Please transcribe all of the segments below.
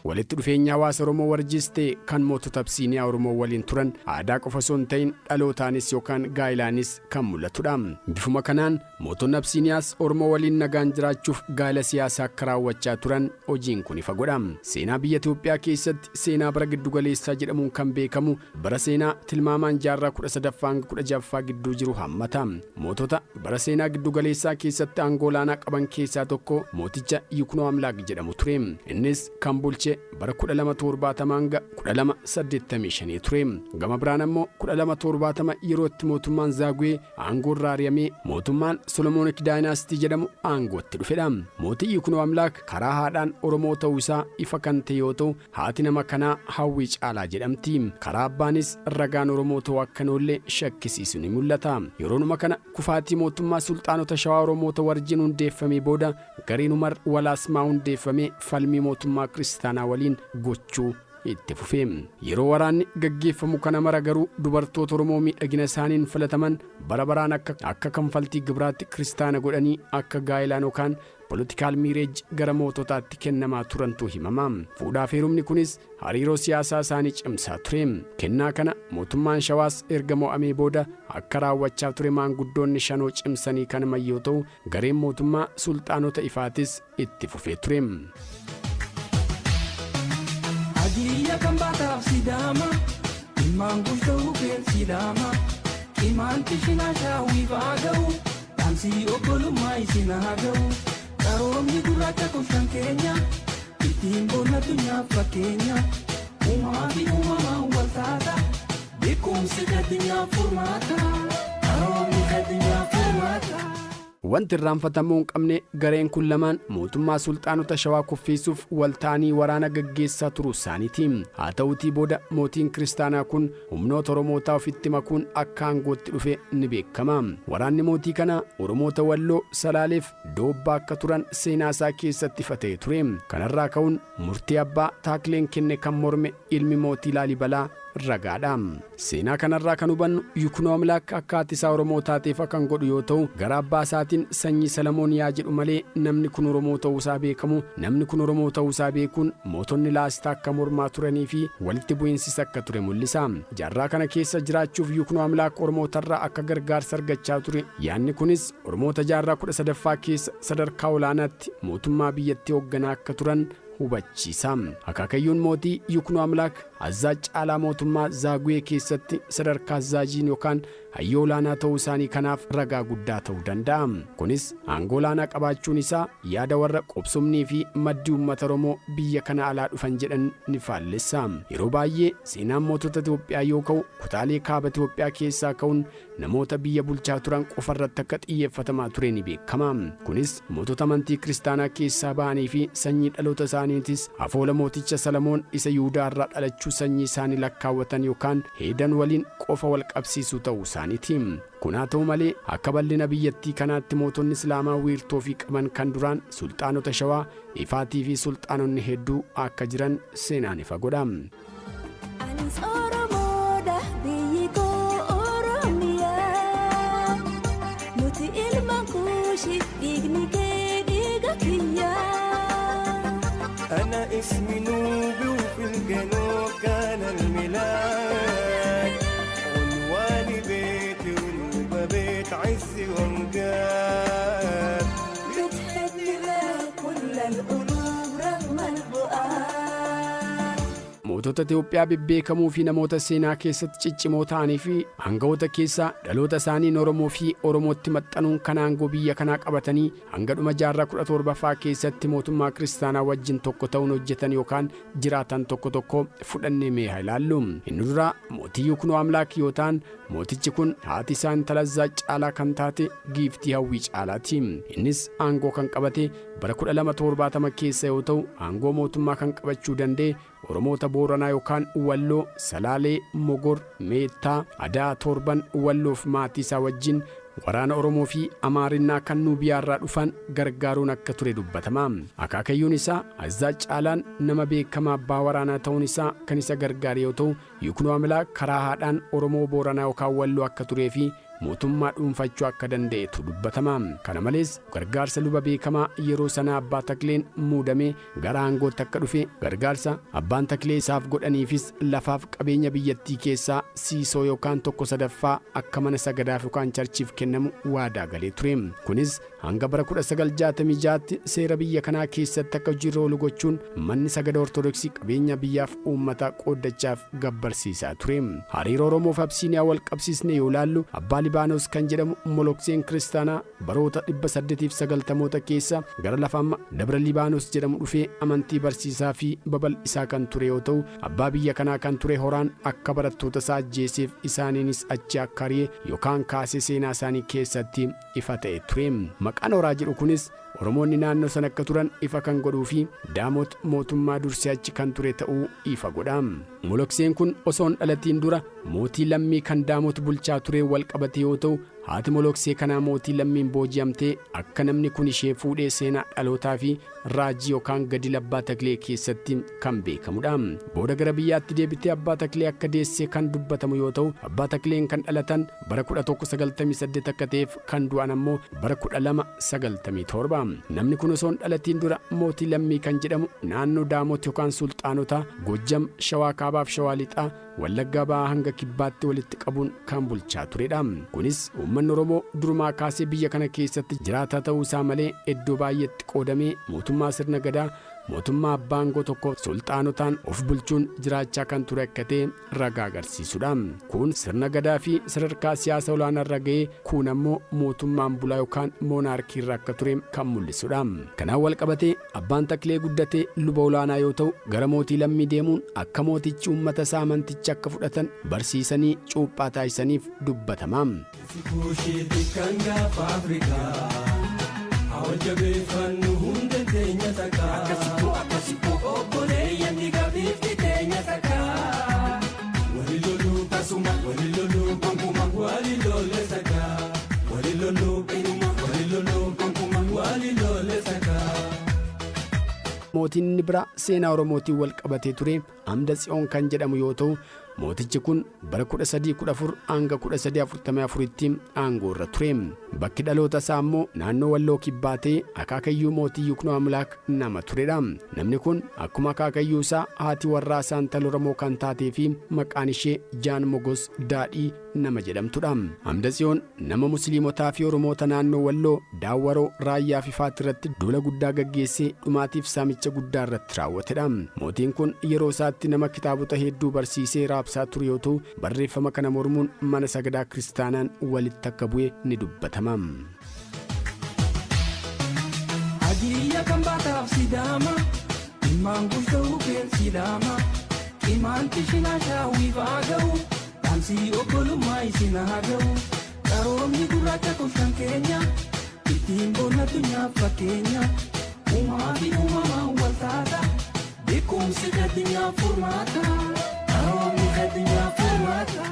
walitti dhufeenya hawaasa Oromoo warjiste kan mootota Absiiniyaa Oromoo waliin turan aadaa qofa osoo hin ta'in dhalootaanis yookaan gaa'ilaanis kan mul'atudha. Bifuma kanaan mootonni Absiiniyaas Oromoo waliin nagaan jiraachuuf gaa'ila siyaasaa akka raawwachaa turan hojiin kun ifa godha. Seenaa biyya Itoophiyaa keessatti seenaa bara giddugaleessaa jedhamuun kan beekamu bara seenaa tilmaamaan jaarraa 13-16 gidduu jiru hammata. Mootota bara seenaa giddugaleessaa keessatti aangoo olaanaa qaban keessaa tokko mooticha Yiknoo Amlaaq jedhamu ture. Innis kan bulche bara 1270-1285 ture. Gama biraan ammoo 1270 yerootti mootummaan Zaaguwee aangoo irraa ari'amee mootummaan Solomoonik Daayinaastii jedhamu aangootti dhufedha. Mootii Yiknoo Amlaaq karaa haadhaan Oromoo ta'uu isaa ifa kan ta'e yoo ta'u, haati nama kanaa Hawwii Caalaa jedhamti. Karaa abbaanis ragaan Oromoo ta'uu akka noollee shakkisiisu ni mul'ata. Yeroonuma kana kufaatii mootummaa sulxaanota Shawaa Oromoota wajjin hundeeffamee booda gariin Umar Walaasmaa hundeeffamee falmii mootummaa kiristaanaa waliin gochuu itti fufe. Yeroo waraanni gaggeeffamu kana mara garuu dubartoota Oromoo miidhagina isaaniin filataman bara baraan akka kanfaltii gibraatti kiristaana godhanii akka gaa'ilaan yookaan politikaal miireej gara moototaatti kennamaa turantu himama. Fuudhaaf heerumni kunis hariiroo siyaasaa isaanii cimsaa ture. Kennaa kana mootummaan Shawaas erga mo'amee booda akka raawwachaa ture maanguddoonni shanoo cimsanii kan mayyoo ta'u, gareen mootummaa sulxaanota ifaatis itti fufee ture. Ajiya kan baataaf Sidaama, ilmaan guutuu keen Sidaama, ilmaan tishinaa shaawii fa'aa ga'u, dhaamsii obbolummaa isin haa ga'u. Qaroomni gurraacha koshan keenya, ittiin boona addunyaaf fakkeenya, uumaa fi uumamaan wal taata, beekumsi addunyaaf furmaata, qaroomni addunyaaf furmaata. Wanti irraanfatamuu hin qabne gareen kun lamaan mootummaa sulxaanota Shawaa kuffisuuf waltaanii waraana gaggeessaa turuu isaaniiti. Haa ta'uutii booda mootiin kiristaanaa kun humnoota Oromootaa ofitti makuun akka aangootti dhufe ni beekama. Waraanni mootii kana Oromoota Walloo, Salaaleef Doobbaa akka turan seenaa isaa keessatti ifatee ture. Kanarraa ka'uun murtii abbaa Taakleen kenne kan morme ilmi mootii Laalibalaa ragaadha. Seenaa kanarraa kan hubannu Yiknoo Amlaaq akka haati isaa Oromoo taateef kan godhu yoo ta'u, gara abbaa isaatiin sanyii Salamoon yaa jedhu malee namni kun Oromoo ta'uu isaa beekamu. Namni kun Oromoo ta'uu isaa beekuun mootonni laastaa akka mormaa turanii fi walitti bu'iinsis akka ture mul'isa. Jaarraa kana keessa jiraachuuf Yiknoo Amlaaq Oromootarraa akka gargaarsa argachaa ture. Yaanni kunis Oromoota jaarraa 13ffaa keessa sadarkaa olaanaatti mootummaa biyyattii hoogganaa akka turan hubachiisa. Akaakayyuun mootii Yiknoo Amlaaq Azzaaj Caalaa mootummaa Zaaguwee keessatti sadarkaa Azzaajiin yookaan hayyoo olaanaa ta'uu isaanii kanaaf ragaa guddaa ta'uu danda'a. Kunis aangoo olaanaa qabaachuun isaa yaada warra qobsumnii fi maddii uummata Oromoo biyya kana alaa dhufan jedhan ni faallessa. Yeroo baay'ee seenaan mootota Itoophiyaa yoo ka'u, kutaalee kaaba Itoophiyaa keessaa ka'uun namoota biyya bulchaa turan qofarratti akka xiyyeeffatamaa ture ni beekama. Kunis mootota amantii kiristaanaa keessaa ba'anii fi sanyii dhaloota isaaniitis afoola mooticha Salamoon isa Yihuudaa irraa dhalachuu sanyii isaanii lakkaawwatan yookaan heedan waliin qofa wal qabsiisuu ta'uu isaaniiti. Kun haa ta'u malee akka bal'ina biyyattii kanaatti mootonni Islaamaa wiirtoo fi qaban kan duraan sulxaanota Shawaa, Ifaatii fi sulxaanonni hedduu akka jiran seenaan ifa godha. أنا اسمي نوبي وفي الجنوب كان الميلاد عنواني بيتي ونوبة بيت عزي وامجاد بتحب لك كل القلوب رغم البؤاد. Mootota Itoophiyaa bebbeekamuu fi namoota seenaa keessatti ciccimoo ta'anii fi hangawoota keessaa dhaloota isaanii Oromoo fi Oromootti maxxanuun kan aangoo biyya kanaa qabatanii hanga dhuma jaarraa 17ffaa keessatti mootummaa kiristaanaa wajjin tokko ta'uun hojjetan yookaan jiraatan tokko tokko fudhannee mee haa ilaallu. Inni duraa mootii Yiknoo Amlaaq yoo ta'an, mootichi kun haati isaa intala Azzaaj Caalaa kan taate Giiftii Hawwii Caalaati. Innis aangoo kan qabate bara 1270 keessa yoo ta'u, aangoo mootummaa kan qabachuu danda'e Oromoota Booranaa yookaan Walloo, Salaalee, Mogor, Meettaa, Adaa, Torban, Walloof maatii isaa wajjin waraana Oromoo fi Amaarinnaa kan Nuubiyaarraa dhufan gargaaruun akka ture dubbatama. Akaakayyuun isaa Azzaa Caalaan nama beekamaa abbaa waraanaa ta'uun isaa kan isa gargaare yoo ta'u, Yuknoo Aምላak karaa haadhaan Oromoo Booranaa yookaan Walloo akka turee fi mootummaa dhuunfachuu akka danda'etu dubbatama. Kana malees gargaarsa luba beekamaa yeroo sana Abbaa Takleen muudamee gara aangootti akka dhufe gargaarsa Abbaan Taklee isaaf godhaniifis lafaaf qabeenya biyyattii keessaa siisoo yookaan 1/3 akka mana sagadaaf yookaan charchiif kennamu waadaa galee ture. Kunis hanga bara 1966tti seera biyya kanaa keessatti akka hojiirra oolu gochuun manni sagada Ortodoksii qabeenya biyyaaf uummata qooddachaaf gabbarsiisaa ture. Hariiroo Oromoo fi Absiiniyaa wal qabsiisnee yoo ilaallu Abbaa Libaanos kan jedhamu Molokseen Kiristaanaa baroota 890 keessa gara lafa amma Dabra Libaanos jedhamu dhufee amantii barsiisaa fi babal'isaa kan ture yoo ta'u, abbaa biyya kanaa kan ture Horaan akka barattoota isaa ajjeeseef isaaniinis achi akka ari'e yookaan kaasee seenaa isaanii keessatti ifa ta'e ture. Maqaan Horaa jedhu kunis Oromoonni naannoo sana akka turan ifa kan godhuu fi Daamot mootummaa dursee achi kan ture ta'uu ifa godha. Molokseen kun osoo hin dhalatiin dura mootii lammii kan Daamot bulchaa ture wal qabate yoo ta'u, haati Moloksee kanaa mootii lammiin booji'amtee akka namni kun ishee fuudhee seenaa dhalootaa fi raajii yookaan gadi Abbaa Taklee keessatti kan beekamudha. Booda gara biyyaatti deebitee Abbaa Taklee akka deessee kan dubbatamu yoo ta'u, Abbaa Takleen kan dhalatan bara 1198 akka ta'eef kan du'an ammoo bara 1297. Namni kun osoo hin dhalatiin dura mootii lammii kan jedhamu naannoo Daamot yookaan Sulxaanota Gojjam, Shawaa Kaabaaf Shawaa Lixaa, Wallaggaa Ba'aa hanga Kibbaatti walitti qabuun kan bulchaa turedha. Kunis uummanni Oromoo durumaa kaasee biyya kana keessatti jiraataa ta'uu isaa malee iddoo baay'eetti qoodamee mootummaa sirna gadaa mootummaa abbaa aangoo tokko sulxaanotaan of bulchuun jiraachaa kan ture akka ta'e ragaa agarsiisudha. Kun sirna gadaa fi sadarkaa siyaasa olaanaarra ga'ee kun ammoo mootummaan bulaa yookaan moonaarkii irra akka ture kan mul'isudha. Kanaan wal qabatee Abbaan Taklee guddatee luba olaanaa yoo ta'u, gara mootii lammii deemuun akka mootichi uummata isaa amanticha akka fudhatan barsiisanii cuuphaa taasisaniif dubbatama. Mootiin biraa seenaa Oromootiin wal qabatee ture Amda Tsiyoon kan jedhamu yoo ta'u, mootichi kun bara 1314 hanga 1344tti aangoo irra ture. Bakki dhaloota isaa immoo naannoo Walloo Kibbaa ta'ee akaakayyuu mootii Yuknoo Aምላak nama turedha. Namni kun akkuma akaakayyuu isaa haati warraa isaa intala Oromoo kan taatee fi maqaan ishee Jaan Mogos Daadhii nama jedhamtudha. Amda Tsiyoon nama Musliimotaa fi Oromoota naannoo Walloo, Daawwaroo, Raayyaa fi Faat irratti duula guddaa gaggeessee dhumaatiif saamicha guddaa irratti raawwatedha. Mootiin kun yeroo isaatti nama kitaabota hedduu barsiisee raabsaa ture yoo ta'u, barreeffama kana mormuun mana sagadaa kiristaanaan walitti akka bu'e ni dubbatama. Ajiyya kan baataaf Sidaama, ilmaan guutuu keen Sidaama, imaanti shinaa shaawwiif haa ga'u, dhaamsii obbolummaa isin haa ga'u, qaroomni gurraacha kuushan keenya, ittiin boonna addunyaaf fakkeenya, uumaa fi uumamaan wal taata, beekumsi addunyaaf furmaata, qaroomni addunyaaf furmaata.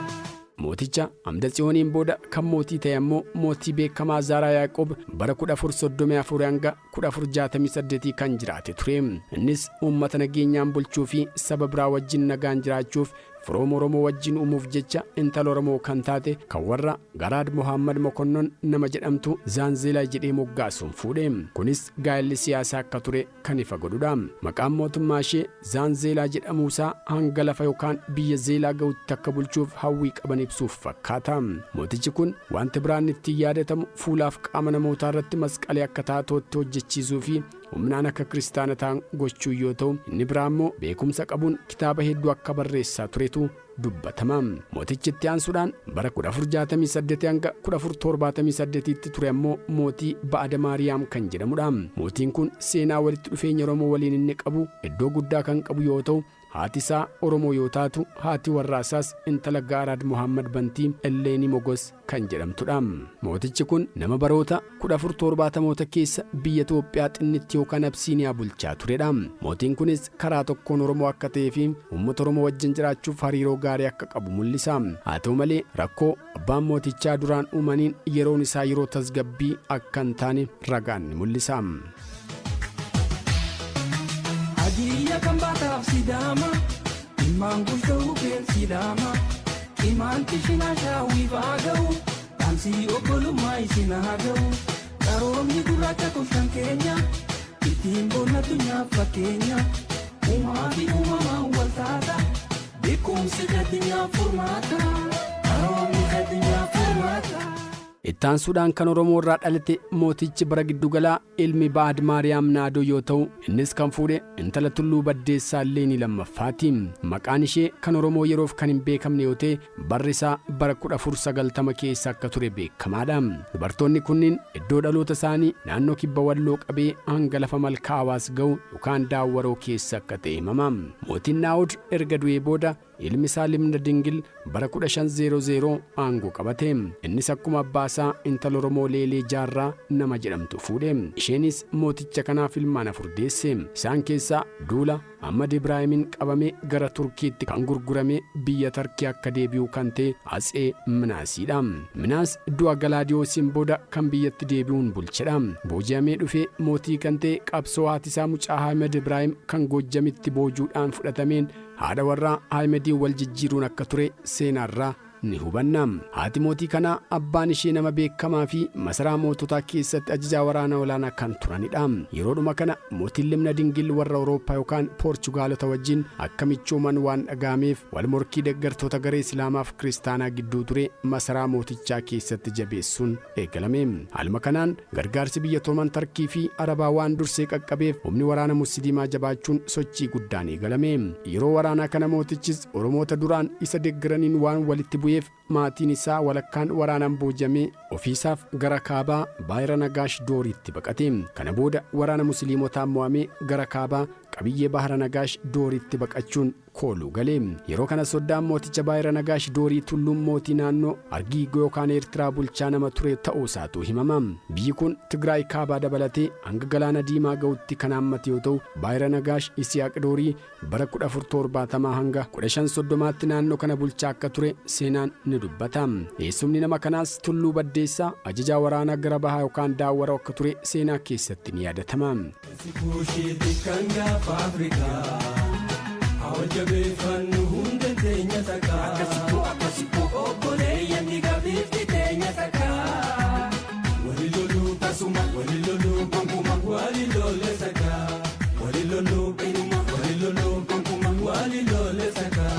Mooticha Amda Tsiyooniin booda kan mootii ta'e ammoo mootii beekamaa Zaaraa Yaaqoob bara 1434 hanga 1468 kan jiraate ture. Innis uummata nageenyaan bulchuu fi saba biraa wajjin nagaan jiraachuuf firooma Oromoo wajjin uumuuf jecha intala Oromoo kan taate kan warra Garaad Mohammad Mokonnon nama jedhamtu Zaanzeelaa jedhee moggaasuun fuudhe. Kunis gaa'elli siyaasaa akka ture kan ifa godhudha. Maqaan mootummaa ishee Zaanzeelaa jedhamuusaa hanga lafa yookaan biyya Zeelaa ga'utti akka bulchuuf hawwii qaban ibsuuf fakkaata. Mootichi kun wanti biraan itti yaadatamu fuulaaf qaama namootaa irratti masqalee akka taatootti hojjechiisuu fi humnaan akka kiristaana ta'an gochuu yoo ta'u, inni biraa immoo beekumsa qabuun kitaaba hedduu akka barreessaa turetu dubbatama. Mootichi itti aansuudhaan bara 1468 hanga 1478tti ture ammoo mootii Ba'ada Maariyaam kan jedhamudha. Mootiin kun seenaa walitti dhufeenya Oromoo waliin inni qabu iddoo guddaa kan qabu yoo ta'u, haati isaa Oromoo yoo taatu haati warraasaas intala Gaaraad Muhammad Bantii Elleeni Mogos kan jedhamtudha. Mootichi kun nama baroota 1470moota keessa biyya Itoophiyaa xinnitti yookaan Absiiniyaa bulchaa turedha. Mootiin kunis karaa tokkoon Oromoo akka ta'ee fi uummata Oromoo wajjin jiraachuuf hariiroo gaarii akka qabu mul'isa. Haa ta'u malee rakkoo abbaan mootichaa duraan uumaniin yeroon isaa yeroo tasgabbii akka hin taane ragaan ni mul'isa. Hadiya kan baataaf sidaama ilmaan guutuu keen sidaama ilmaan tishinaa shaawii baaga'u dhaamsii obbolummaa isin haa ga'u qaroomni gurraacha koshan keenya ittiin boonna addunyaaf fakkeenya uumaa fi uumamaan wal taata beekumsi addunyaaf furmaata qaroomni addunyaaf furmaata. Ittaansuudhaan kan Oromoo irraa dhalate mootichi bara giddugalaa ilmi Ba'ad Maariyaam Naadoo yoo ta'u innis kan fuudhe intala Tulluu Baddeessaa Alleenii lammaffaati. Maqaan ishee kan Oromoo yeroof kan hin beekamne yoo ta'e barri isaa bara 1490 keessa akka ture beekamaadha. Dubartoonni kunniin iddoo dhaloota isaanii naannoo kibba Walloo qabee hanga lafa malkaa Hawaas ga'u yookaan Daawwaroo keessa akka ta'e himama. Mootiin Naa'od erga du'ee booda ilmi isaa Limna Dingil bara 1500 aangoo qabate. Innis akkuma abbaa isaa intala Oromoo Leelee Jaarraa nama jedhamtu fuudhe. Isheenis mooticha kanaaf ilmaan 4 deesse. Isaan keessaa Duula Ahmad Ibraahimin qabame gara Turkiitti kan gurgurame biyya Tarkii akka deebi'u kan ta'e Atsee Minaasiidha. Minaas du'a Galaadiyoosiin booda kan biyyatti deebi'uun bulchedha. Booji'amee dhufee mootii kan ta'e qabsoo haati isaa mucaa Ahmad Ibraahim kan Goojjamitti boojuudhaan fudhatameen haadha warraa Ahmadiin wal jijjiiruun akka ture seenaarraa ni hubanna. Haati mootii kanaa abbaan ishee nama beekamaa fi masaraa moototaa keessatti ajajaa waraana olaanaa kan turanidha. Yeroodhuma kana mootiin Limna Dingil warra Awurooppaa yookaan Poorchugaalota wajjin akka michooman waan dhagaameef wal morkii deeggartoota garee Islaamaaf Kiristaanaa gidduu ture masaraa mootichaa keessatti jabeessuun eegalame. Haaluma kanaan gargaarsi biyya Tooman Tarkii fi Arabaa waan dursee qaqqabeef humni waraana Musliimaa jabaachuun sochii guddaan eegalame. Yeroo waraanaa kana mootichis Oromoota duraan isa deeggaraniin waan walitti bu'eef maatiin isaa walakkaan waraanaan boojamee ofiisaaf gara kaabaa Baayira Nagaash Dooriitti baqate. Kana booda waraana Musliimotaan mo'amee gara kaabaa qabiyyee Bahara Nagaash Dooriitti baqachuun kooluu gale. Yeroo kana soddaan mooticha Baayira Nagaash Doorii tulluun mootii naannoo Argiigoo yookaan Eertiraa bulchaa nama ture ta'uu isaatu himama. Biyyi kun Tigraay kaabaa dabalatee hanga Galaana Diimaa ga'utti kan haammate yoo ta'u Baayira Nagaash Isiyaaq Doorii bara 1470 hanga 1530tti naannoo kana bulchaa akka ture seenaan ni dubbata. Eessumni nama kanaas Tulluu Baddeessaa ajajaa waraanaa gara bahaa yookaan Daawwaroo akka ture seenaa keessatti ni yaadatama. Awwajabeeffannu hunda teenya takkaa akkasitti obboleeyyan dhiigaafifti teenya takkaa wali loluu tasuma wali loluu gonkumaa wali lolee takkaa wali loluu qinuma wali loluu gonkumaa wali lolee takkaa.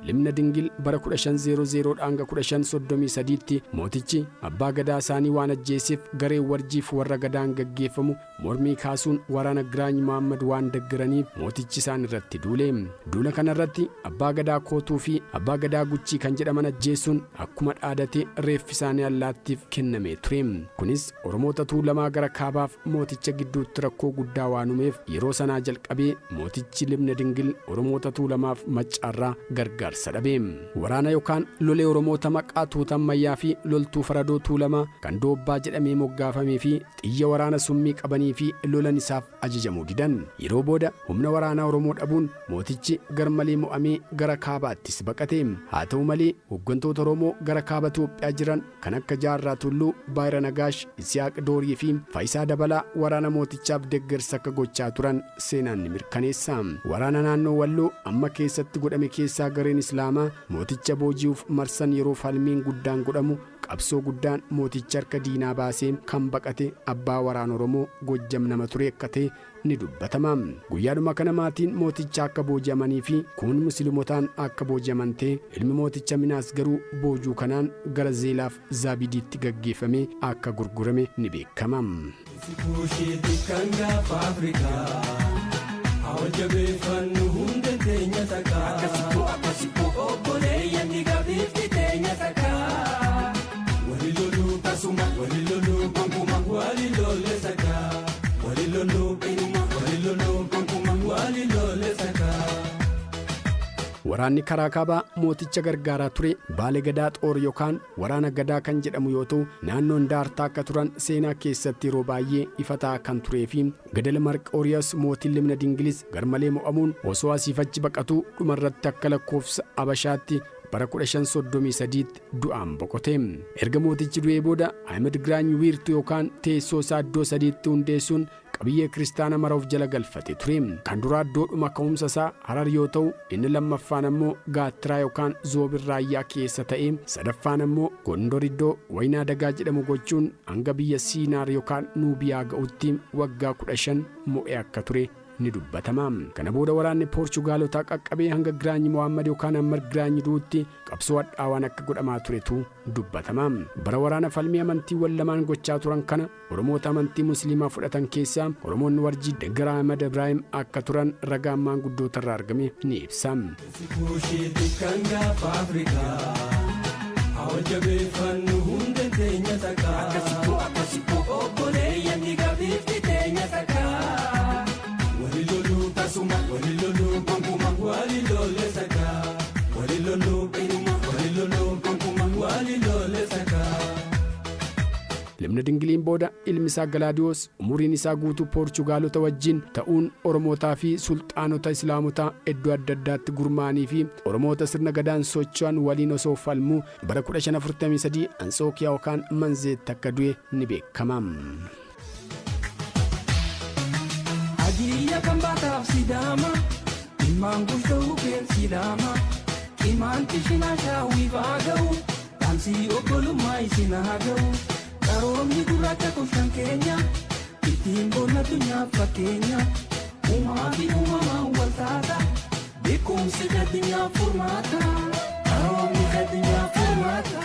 Limna Dingil bara 1500 hanga 1533tti mootichi abbaa gadaa isaanii waan ajjeeseef garee warjiif warra gadaan gaggeeffamu mormii kaasuun waraana Giraany Muhammad waan deeggaraniif mootichi isaan irratti duule. Duula kana irratti abbaa gadaa Kootuu fi abbaa gadaa Guchii kan jedhaman ajjeesuun akkuma dhaadate reeffi isaanii allaattiif kennamee ture. Kunis Oromoota Tuulamaa gara kaabaaf mooticha gidduutti rakkoo guddaa waan uumeef yeroo sanaa jalqabee mootichi Limna Dingil Oromoota Tuulamaaf Maccaarraa gargaara. Waraana yookaan lolee Oromoota maqaa Tuutammayyaa fi loltuu Faradoo Tuulamaa kan Doobbaa jedhamee moggaafamee fi xiyya waraana summii qabanii fi lolan isaaf ajajamuu didan. Yeroo booda humna waraanaa Oromoo dhabuun mootichi garmalee mo'amee gara kaabaattis baqate. Haa ta'u malee hooggantoota Oromoo gara kaaba Itoophiyaa jiran kan akka Jaarraa Tulluu, Baayira Nagaash, Isiyaaq Doorii fi Faayisaa Dabalaa waraana mootichaaf deeggarsa akka gochaa turan seenaan ni mirkaneessa. Waraana naannoo Walloo amma keessatti godhame keessaa gareen Islaamaa mooticha booji'uuf marsan yeroo falmiin guddaan godhamu qabsoo guddaan mooticha harka diinaa baasee kan baqate abbaa waraana Oromoo Goojjam nama ture akka ta'e ni dubbatama. Guyyaadhuma kana maatiin mooticha akka booji'amanii fi kun musliimotaan akka booji'aman ta'e ilmi mooticha Minaas garuu boojuu kanaan gara Zeelaaf Zaabidiitti gaggeeffame akka gurgurame ni beekama. Awwajabeeffannu hunda teenya takkaa akkasitti obboleeyyan dhiigaafifti teenya takkaa wali loluu tasuma wali loluu gonkumaa wali lolee takkaa wali loluu qinuma wali loluu gonkumaa wali lolee takkaa. waraanni karaa kaabaa mooticha gargaaraa ture Baalee Gadaa Xoor yookaan waraana Gadaa kan jedhamu yoo ta'u naannoon Daartaa akka turan seenaa keessatti yeroo baay'ee ifataa kan turee fi Gadal Marqooriyaas mootiin Limna Dingilis garmalee mo'amuun osoo asiifachi baqatu dhumarratti akka lakkoofsa Abashaatti bara 1533 du'aan boqote. Erga mootichi du'ee booda Ahmed Giraany wiirtuu yookaan teessoo isaa iddoo sadiitti hundeessuun qabiyyee kiristaana mara of jala galfate ture. Kan duraa iddoodhuma ka'umsa isaa Harar yoo ta'u inni lammaffaan ammoo Gaattiraa yookaan Zoobirraayyaa keessa ta'e sadaffaan ammoo Gondor iddoo Waynaa Dagaa jedhamu gochuun hanga biyya Siinaar yookaan Nuubiyaa ga'utti waggaa 15 mo'ee akka ture ni dubbatama. Kana booda waraanni Poorchugaalotaa qaqqabee hanga Giraany Mohaammed yookaan Ammar Giraany du'utti qabsoo hadhaawaan akka godhamaa turetu dubbatama. Bara waraana falmii amantiiwwan lamaan gochaa turan kana Oromoota amantii Musliimaa fudhatan keessaa Oromoonni Warjii deeggaraa Ahmed Ibrahim akka turan ragaan maanguddoota irraa argame ni ibsa. Limna Dingiliin booda ilmi isaa Galaadiyoos umuriin isaa guutuu Poorchugaalota wajjin ta'uun Oromootaa fi sulxaanota Islaamotaa iddoo adda addaatti gurmaa'anii fi Oromoota sirna Gadaan socho'an waliin osoo falmuu bara 1543 Ansookiyaa yookaan Manzeetti akka du'e ni beekama. Ajiyya kan baataaf Sidaama ilmaan guutuu keen Sidaama imaanti shinaa shaawii baaga'u dhaamsii obbolummaa isinaa ga'u. Qaroomni gurraacha koftan keenya ittiin boonna addunyaaf fakkeenya uumaa fi uumamaan wal taata beekumsi addunyaaf furmaata qaroomni addunyaaf furmaata.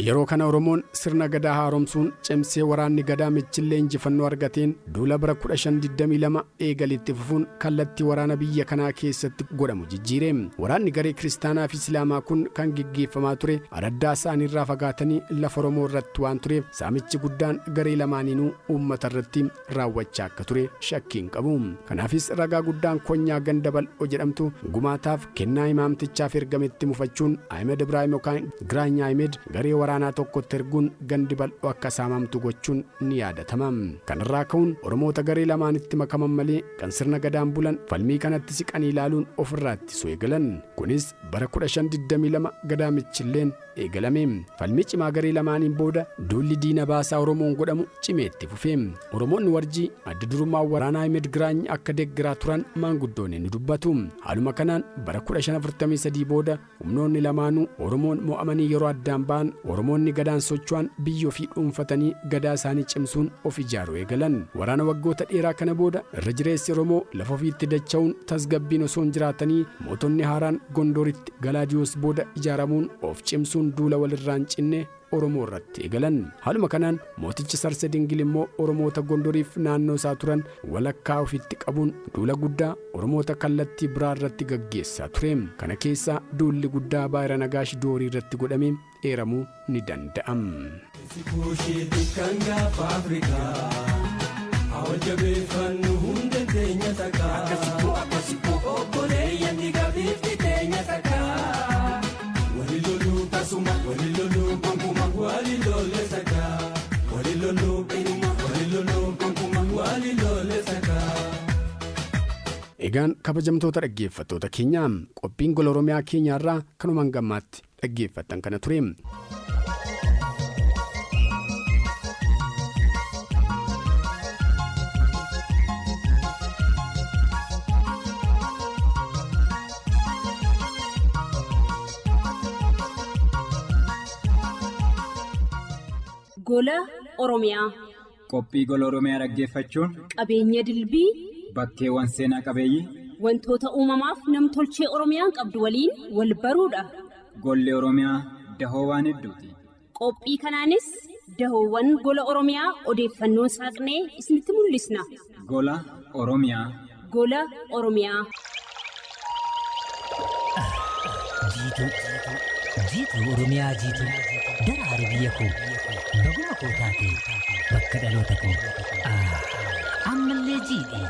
Yeroo kana Oromoon sirna Gadaa haaromsuun cimsee waraanni Gadaa michillee injifannoo argateen duula bara 1522 eegalitti fufuun kallattii waraana biyya kanaa keessatti godhamu jijjiire. Waraanni garee kiristaanaa fi Islaamaa kun kan gaggeeffamaa ture adda isaaniirraa fagaatanii lafa Oromoo irratti waan tureef saamichi guddaan garee lamaaniinuu uummata irratti raawwachaa akka ture shakkiin qabu. Kanaafis ragaa guddaan konyaa ganda bal'oo jedhamtu gumaataaf kennaa imaamtichaaf ergametti mufachuun Ahmed Ibrahim yookaan Giraany Ahmed garee waraanaa tokkotti erguun gandi bal'oo akka saamamtu gochuun ni yaadatama. Kanarraa ka'uun Oromoota garee lamaanitti makaman malee kan sirna Gadaan bulan falmii kanatti siqanii ilaaluun ofirraatti soo eegalan. Kunis bara 1522 Gadaa michilleen eegalame. Falmii cimaa garee lamaaniin booda duulli diina baasaa Oromoon godhamu cimeetti fufe. Oromoonni Warjii adda durummaa waraanaa Ahmed Giraany akka deeggaraa turan maanguddoonni ni dubbatu. Haaluma kanaan bara 1543 booda humnoonni lamaanuu Oromoon mo'amanii yeroo addaan ba'an Oromoonni Gadaan socho'an biyya ofii dhuunfatanii Gadaa isaanii cimsuun of ijaaruu eegalan. Waraana waggoota dheeraa kana booda irra jireessi Oromoo lafa ofiitti dacha'uun tasgabbiin osoo hin jiraatanii mootonni haaraan Gondoritti Galaadiyoos booda ijaaramuun of cimsuun duula walirraan cinne Oromoo irratti eegalan. Haaluma kanaan mootichi Sarse Dingil immoo Oromoota Gondoriif naannoo isaa turan walakkaa ofitti qabuun duula guddaa Oromoota kallattii biraa irratti gaggeessaa ture. Kana keessaa duulli guddaa Baayira Nagaash Doorii irratti godhame eeramuu ni danda'am. Egaan kabajamtoota dhaggeeffattoota keenyaa qophiin Gola Oromiyaa keenyaarraa kanumaan gammaatti dhaggeeffattan kana ture. Gola Oromiyaa. Qophii Gola Oromiyaa dhaggeeffachuun qabeenya dilbii bakkeewwan seenaa qabeeyyii wantoota uumamaaf namtolchee Oromiyaan qabdu waliin wal baruudha. Golli Oromiyaa dahoo waan hedduuti. Qophii kanaanis dahoowwan Gola Oromiyaa odeeffannoo saaqnee isinitti mul'isna. Gola Oromiyaa. Gola Oromiyaa. Jiituu Oromiyaa jiituu daraari biyya koo baguma koo taate bakka dhaloota koo ammallee jiidhe.